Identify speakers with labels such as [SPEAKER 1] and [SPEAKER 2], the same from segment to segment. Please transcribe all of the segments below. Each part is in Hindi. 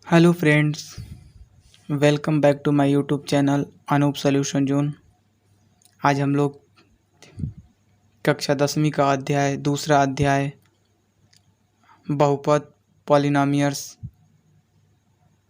[SPEAKER 1] Hello friends, welcome back to my YouTube channel Anoop solution zone. आज हम लोग कक्षा 10वीं का दूसरा अध्याय बहुपद पॉलिनोमियल्स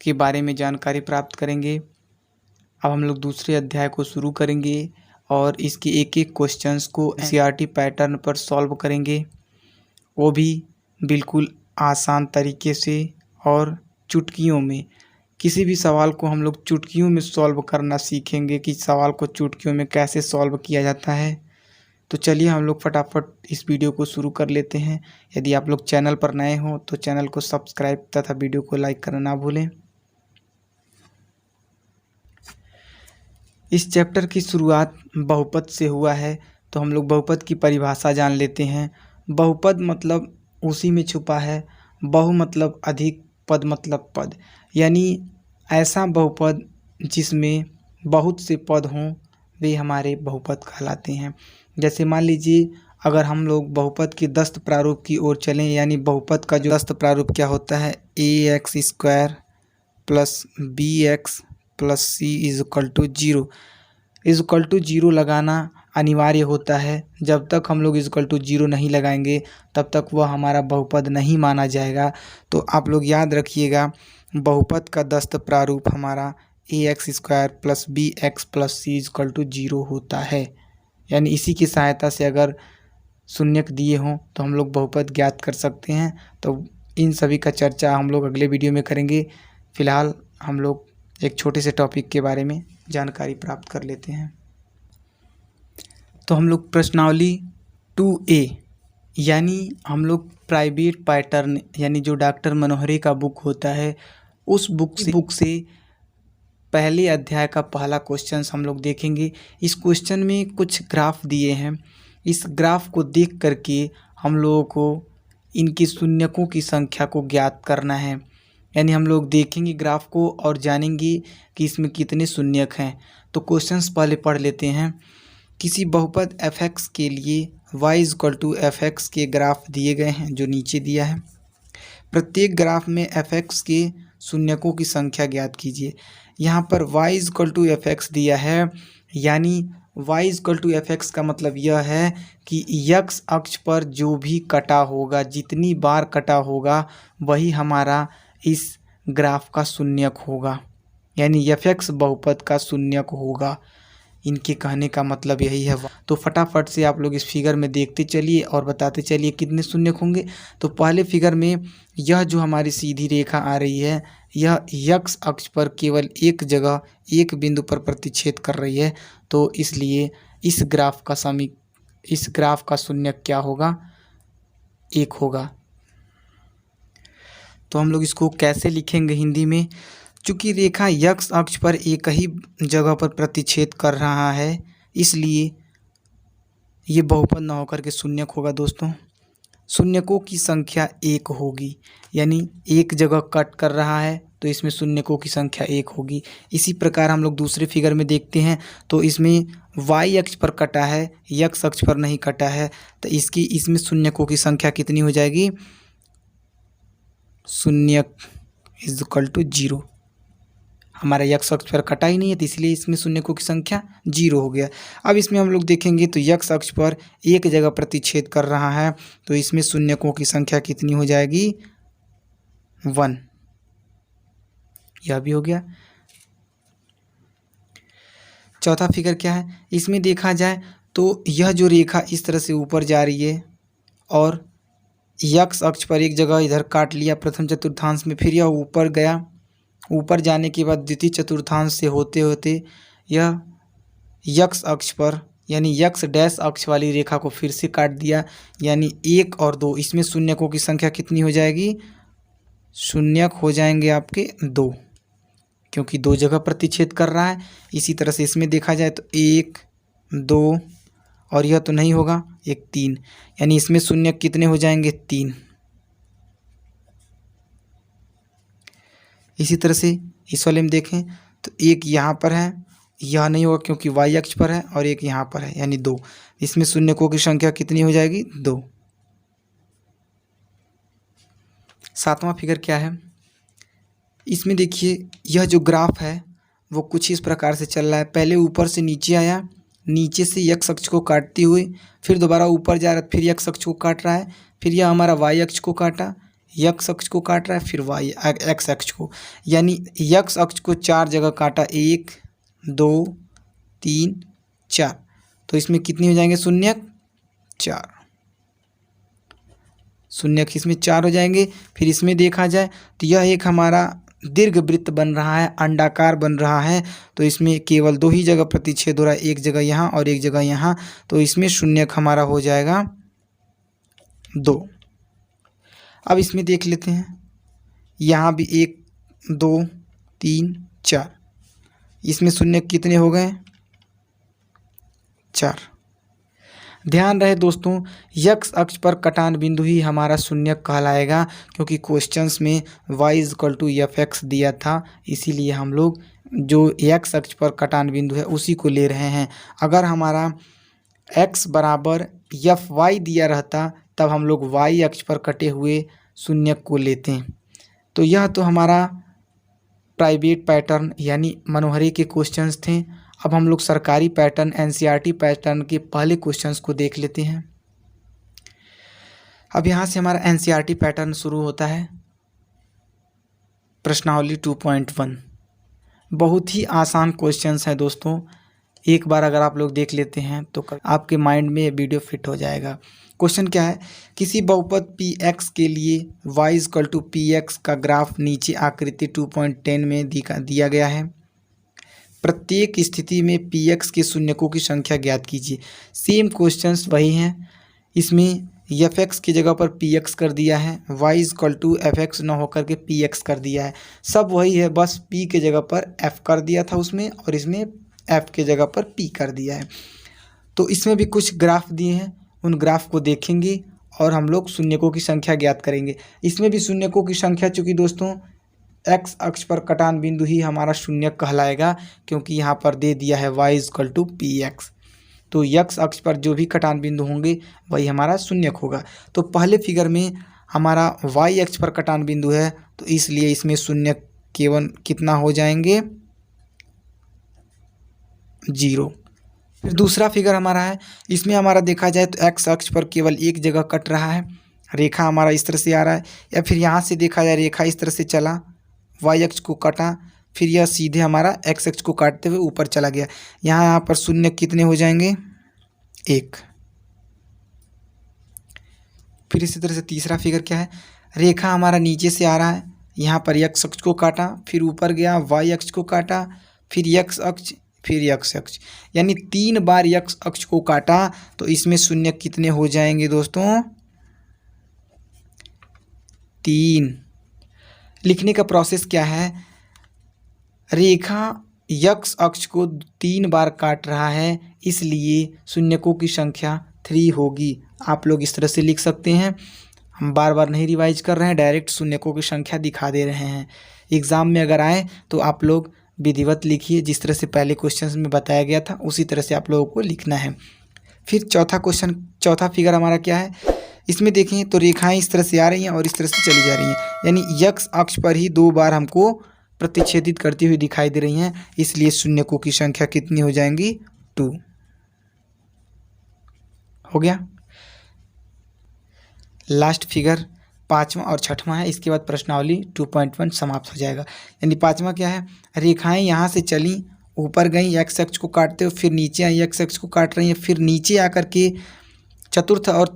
[SPEAKER 1] के बारे में जानकारी प्राप्त करेंगे। अब हम लोग दूसरे अध्याय को शुरू करेंगे और इसके एक एक क्वेश्चंस को एनसीईआरटी पैटर्न पर सॉल्व करेंगे, वो भी बिल्कुल आसान तरीके से और चुटकियों में। किसी भी सवाल को हम लोग चुटकियों में सॉल्व करना सीखेंगे कि सवाल को चुटकियों में कैसे सॉल्व किया जाता है। तो चलिए हम लोग फटाफट इस वीडियो को शुरू कर लेते हैं। यदि आप लोग चैनल पर नए हो तो चैनल को सब्सक्राइब तथा वीडियो को लाइक करना ना भूलें। इस चैप्टर की शुरुआत बहुपद से हुआ है, तो हम लोग बहुपद की परिभाषा जान लेते हैं। बहुपद मतलब उसी में छुपा है, बहु मतलब अधिक, पद मतलब पद, यानी ऐसा बहुपद जिसमें बहुत से पद हों वे हमारे बहुपद कहलाते हैं। जैसे मान लीजिए अगर हम लोग बहुपद के दस्त प्रारूप की ओर चलें, यानी बहुपद का जो दस्त प्रारूप क्या होता है, ax² plus bx plus c is equal to 0 लगाना अनिवार्य होता है। जब तक हम लोग =0 नहीं लगाएंगे तब तक वह हमारा बहुपद नहीं माना जाएगा। तो आप लोग याद रखिएगा, बहुपद का दस्त प्रारूप हमारा ax² plus bx plus c =0 होता है। यानी इसी की सहायता से अगर शून्यक दिए हों तो हम लोग बहुपद ज्ञात कर सकते हैं। तो इन सभी का चर्चा हम लोग अगले वीडियो में करेंगे। फ़िलहाल हम लोग एक छोटे से टॉपिक के बारे में जानकारी प्राप्त कर लेते हैं। तो हम लोग प्रश्नावली 2A यानी हम लोग प्राइवेट पैटर्न, यानी जो डॉक्टर मनोहरे का बुक होता है उस बुक से पहले अध्याय का पहला क्वेश्चन हम लोग देखेंगे। इस क्वेश्चन में कुछ ग्राफ दिए हैं। इस ग्राफ को देख करके हम लोगों को इनकी शून्यकों की संख्या को ज्ञात करना है। यानी हम लोग देखेंगे ग्राफ को और जानेंगे कि इसमें कितने शून्यक हैं। तो क्वेश्चंस पहले पढ़ लेते हैं। किसी बहुपद f(x) के लिए y=f(x) के ग्राफ दिए गए हैं जो नीचे दिया है। प्रत्येक ग्राफ में f(x) के शून्यकों की संख्या ज्ञात कीजिए। यहाँ पर y=f(x) दिया है, यानी y=f(x) का मतलब यह है कि x अक्ष पर जो भी कटा होगा, जितनी बार कटा होगा वही हमारा इस ग्राफ का शून्यक होगा, यानी f(x) बहुपद का शून्यक होगा। इनके कहने का मतलब यही है। तो फटाफट से आप लोग इस फिगर में देखते चलिए और बताते चलिए कितने शून्यक होंगे। तो पहले फिगर में यह जो हमारी सीधी रेखा आ रही है यह x अक्ष पर केवल एक जगह एक बिंदु पर प्रतिच्छेद कर रही है। तो इसलिए इस ग्राफ का शून्यक क्या होगा, 1 होगा। तो हम लोग इसको कैसे लिखेंगे हिंदी में, चूँकि रेखा x अक्ष पर एक ही जगह पर प्रतिच्छेद कर रहा है इसलिए ये बहुपद न होकर के शून्यक होगा। दोस्तों, शून्यकों की संख्या 1 होगी, यानी एक जगह कट कर रहा है तो इसमें शून्यकों की संख्या 1 होगी। इसी प्रकार हम लोग दूसरे फिगर में देखते हैं तो इसमें y अक्ष पर कटा है, x अक्ष पर नहीं कटा है, तो इसमें शून्यकों की संख्या कितनी हो जाएगी, शून्यक =0। हमारा x अक्ष पर कटा ही नहीं है तो इसलिए इसमें शून्यकों की संख्या 0 हो गया। अब इसमें हम लोग देखेंगे तो x अक्ष पर एक जगह प्रतिच्छेद कर रहा है तो इसमें शून्यकों की संख्या कितनी हो जाएगी, 1। यह भी हो गया। चौथा फिगर क्या है, इसमें देखा जाए तो यह जो रेखा इस तरह से ऊपर जा रही है और x अक्ष पर एक जगह इधर काट लिया प्रथम चतुर्थांश में, फिर यह ऊपर गया। ऊपर जाने के बाद द्वितीय चतुर्थांश से होते होते यह x अक्ष पर यानी x डैश अक्ष वाली रेखा को फिर से काट दिया, यानी 1 और 2, इसमें शून्यकों की संख्या कितनी हो जाएगी, शून्यक हो जाएंगे आपके 2, क्योंकि 2 जगह प्रतिच्छेद कर रहा है। इसी तरह से इसमें देखा जाए तो 1 2 और यह तो नहीं होगा, 1 3, यानी इसमें शून्यक कितने हो जाएंगे, 3। इसी तरह से इस वाले में देखें तो एक यहाँ पर है, यह नहीं होगा क्योंकि y अक्ष पर है, और एक यहाँ पर है यानी 2, इसमें शून्यकों की संख्या कितनी हो जाएगी, 2। सातवां फिगर क्या है, इसमें देखिए यह जो ग्राफ है वो कुछ इस प्रकार से चल रहा है। पहले ऊपर से नीचे आया, नीचे से x अक्ष को काटते हुए फिर दोबारा ऊपर जा रहा है, फिर x अक्ष को काट रहा है, फिर यह हमारा y अक्ष को काटा, x अक्ष को काट रहा है, फिर x अक्ष को, यानी x अक्ष को 4 जगह काटा, 1 2 3 4। तो इसमें कितनी हो जाएंगे शून्यक? 4 शून्यक इसमें 4 हो जाएंगे। फिर इसमें देखा जाए तो यह एक हमारा दीर्घ वृत्त बन रहा है, अंडाकार बन रहा है। तो इसमें केवल 2 ही जगह प्रतिच्छेद हो रहा है, एक जगह यहाँ और एक जगह यहाँ। तो इसमें शून्यक हमारा हो जाएगा 2। अब इसमें देख लेते हैं, यहाँ भी 1 2 3 4, इसमें शून्यक कितने हो गए? 4। ध्यान रहे दोस्तों, x अक्ष पर कटान बिंदु ही हमारा शून्यक कहलाएगा, क्योंकि क्वेश्चंस में y = f(x) दिया था, इसीलिए हम लोग जो x अक्ष पर कटान बिंदु है उसी को ले रहे हैं। अगर हमारा x बराबर fy दिया रहता तब हम लोग y अक्ष पर कटे हुए शून्यक को लेते हैं। तो यह तो हमारा प्राइवेट पैटर्न यानी मनोहरी के क्वेश्चंस थे। अब हम लोग सरकारी पैटर्न एनसीईआरटी पैटर्न के पहले क्वेश्चंस को देख लेते हैं। अब यहाँ से हमारा एनसीईआरटी पैटर्न शुरू होता है। प्रश्नावली 2.1 बहुत ही आसान क्वेश्चंस है दोस्तों। एक बार अगर आप लोग देख लेते हैं तो आपके माइंड में वीडियो फिट हो जाएगा। क्वेश्चन क्या है? किसी बहुपद px के लिए y = px का ग्राफ नीचे आकृति 2.10 में दिया गया है। प्रत्येक स्थिति में px के शून्यकों की संख्या ज्ञात कीजिए। सेम क्वेश्चंस वही हैं, इसमें fx की जगह पर px कर दिया है, y = fx न होकर के px कर दिया है। सब वही है, बस p के जगह पर f कर दिया था उसमें, और इसमें f के जगह पर p कर दिया है। तो इसमें भी कुछ ग्राफ दिए हैं, उन ग्राफ को देखेंगे और हम लोग शून्यकों की संख्या ज्ञात करेंगे। इसमें भी शून्यकों की संख्या, चूँकि दोस्तों x अक्ष पर कटान बिंदु ही हमारा शून्यक कहलाएगा, क्योंकि यहाँ पर दे दिया है y = px। तो x अक्ष पर जो भी कटान बिंदु होंगे वही हमारा शून्यक होगा। तो पहले फिगर में हमारा y अक्ष पर कटान बिंदु है, तो इसलिए इसमें शून्यक केवल कितना हो जाएंगे? 0। फिर दूसरा फिगर हमारा है, इसमें हमारा देखा जाए तो x अक्ष पर केवल एक जगह कट रहा है, रेखा हमारा इस तरह से आ रहा है, या फिर यहाँ से देखा जाए रेखा इस तरह से चला, y अक्ष को काटा, फिर यह सीधे हमारा x अक्ष को काटते हुए ऊपर चला गया। यहाँ पर शून्य कितने हो जाएंगे? 1। फिर इसी तरह से तीसरा फिगर क्या है? रेखा हमारा नीचे से आ रहा है, यहाँ पर x अक्ष को काटा, फिर ऊपर गया, y अक्ष को काटा, फिर x अक्ष, फिर x अक्ष, यानी 3 बार x अक्ष को काटा। तो इसमें शून्य कितने हो जाएंगे दोस्तों? 3। लिखने का प्रोसेस क्या है? रेखा x अक्ष को 3 बार काट रहा है, इसलिए शून्यकों की संख्या 3 होगी। आप लोग इस तरह से लिख सकते हैं। हम बार बार नहीं रिवाइज कर रहे हैं, डायरेक्ट शून्यकों की संख्या दिखा दे रहे हैं। एग्ज़ाम में अगर आए तो आप लोग विधिवत लिखिए, जिस तरह से पहले क्वेश्चन में बताया गया था उसी तरह से आप लोगों को लिखना है। फिर चौथा फिगर हमारा क्या है? इसमें देखें तो रेखाएं इस तरह से आ रही हैं और इस तरह से चली जा रही हैं, यानी x अक्ष पर ही 2 बार हमको प्रतिच्छेदित करती हुई दिखाई दे रही हैं, इसलिए शून्यकों की संख्या कितनी हो जाएंगी? 2। हो गया। लास्ट फिगर 5वां और 6वां है, इसके बाद प्रश्नावली 2.1 समाप्त हो जाएगा। यानी 5वां क्या है? रेखाएं यहाँ से चली, ऊपर गई, x अक्ष को काटते हुए, फिर नीचे आई, x अक्ष को काट रही हैं, फिर नीचे आकर के चतुर्थ और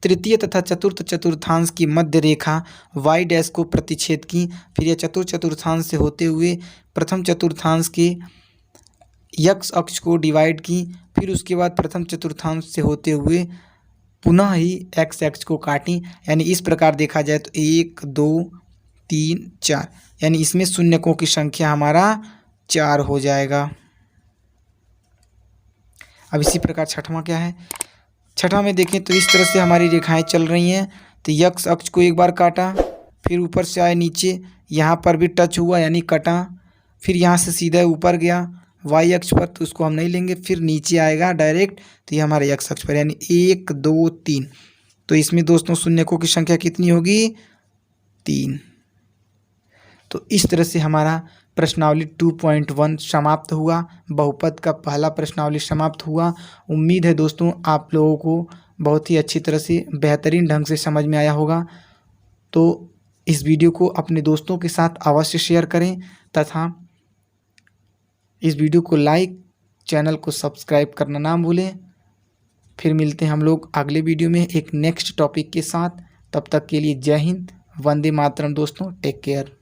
[SPEAKER 1] तृतीय तथा चतुर्थ चतुर्थांश की मध्य रेखा y' को प्रतिच्छेद की, फिर यह चतुर्थांश से होते हुए प्रथम चतुर्थांश के x अक्ष को डिवाइड की, फिर उसके बाद प्रथम चतुर्थांश से होते हुए पुनः ही x अक्ष को काटी। यानी इस प्रकार देखा जाए तो 1 2 3 4, यानी इसमें शून्यकों की संख्या हमारा 4 हो जाएगा। अब इसी प्रकार 6वां क्या है? 6वां में देखें तो इस तरह से हमारी रेखाएं चल रही हैं। तो x अक्ष को एक बार काटा, फिर ऊपर से आए नीचे, यहाँ पर भी टच हुआ यानी कटा, फिर यहाँ से सीधा ऊपर गया y अक्ष पर, तो उसको हम नहीं लेंगे, फिर नीचे आएगा डायरेक्ट, तो ये हमारे x अक्ष पर, यानी 1 2 3। तो इसमें दोस्तों शून्यकों की संख्या कितनी होगी? 3। तो इस तरह से हमारा प्रश्नावली 2.1 समाप्त हुआ। बहुपद का पहला प्रश्नावली समाप्त हुआ। उम्मीद है दोस्तों आप लोगों को बहुत ही अच्छी तरह से बेहतरीन ढंग से समझ में आया होगा। तो इस वीडियो को अपने दोस्तों के साथ अवश्य शेयर करें तथा इस वीडियो को लाइक, चैनल को सब्सक्राइब करना ना भूलें। फिर मिलते हैं हम लोग अगले वीडियो में एक नेक्स्ट टॉपिक के साथ। तब तक के लिए जय हिंद, वंदे मातरम दोस्तों, टेक केयर।